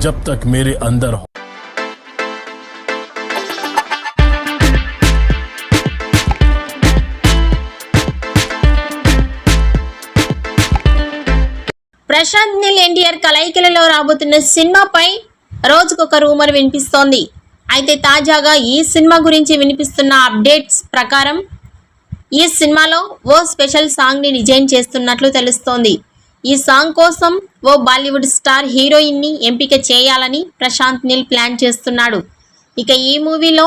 जब तक मेरे अंदर हो। ప్రశాంత్ నీల్ ఎన్టీఆర్ కలయికలలో రాబోతున్న సినిమాపై రోజుకొక రూమర్ వినిపిస్తోంది. అయితే తాజాగా ఈ సినిమా గురించి వినిపిస్తున్న అప్డేట్స్ ప్రకారం ఈ సినిమాలో ఓ స్పెషల్ సాంగ్ని డిజైన్ చేస్తున్నట్లు తెలుస్తోంది. ఈ సాంగ్ కోసం ఓ బాలీవుడ్ స్టార్ హీరోయిన్ని ఎంపిక చేయాలని ప్రశాంత్ నీల్ ప్లాన్ చేస్తున్నాడు. ఇక ఈ మూవీలో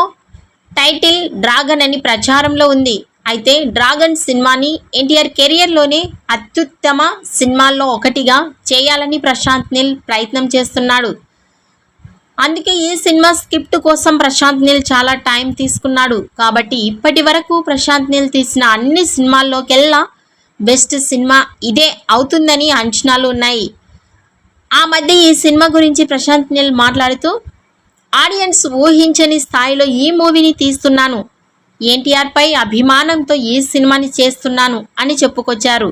టైటిల్ డ్రాగన్ అని ప్రచారంలో ఉంది. అయితే డ్రాగన్ సినిమాని ఎన్టీఆర్ కెరియర్లోనే అత్యుత్తమ సినిమాల్లో ఒకటిగా చేయాలని ప్రశాంత్ నీల్ ప్రయత్నం చేస్తున్నాడు. అందుకే ఈ సినిమా స్క్రిప్ట్ కోసం ప్రశాంత్ నీల్ చాలా టైం తీసుకున్నాడు. కాబట్టి ఇప్పటి వరకు ప్రశాంత్ నీల్ తీసిన అన్ని సినిమాల్లోకెల్లా బెస్ట్ సినిమా ఇదే అవుతుందని అంచనాలు ఉన్నాయి. ఆ మధ్య ఈ సినిమా గురించి ప్రశాంత్ నీల్ మాట్లాడుతూ, ఆడియన్స్ ఊహించని స్థాయిలో ఈ మూవీని తీస్తున్నాను, ఎన్టీఆర్ పై అభిమానంతో ఈ సినిమాని చేస్తున్నాను అని చెప్పుకొచ్చారు.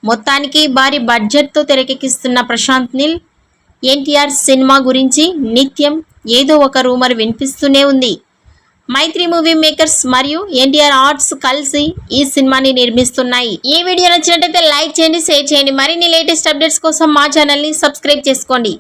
మొత్తానికి భారీ బడ్జెట్తో తెరకెక్కిస్తున్న ప్రశాంత్ నీల్ ఎన్టీఆర్ సినిమా గురించి నిత్యం ఏదో ఒక రూమర్ వినిపిస్తూనే ఉంది. మైత్రి మూవీ మేకర్స్ మరియు ఎన్టీఆర్ ఆర్ట్స్ కలిసి ఈ సినిమాని నిర్మిస్తున్నాయి. ఈ వీడియో నచ్చినట్లయితే లైక్ చేయండి, షేర్ చేయండి. మరిన్ని లేటెస్ట్ అప్డేట్స్ కోసం మా ఛానల్ని సబ్స్క్రైబ్ చేసుకోండి.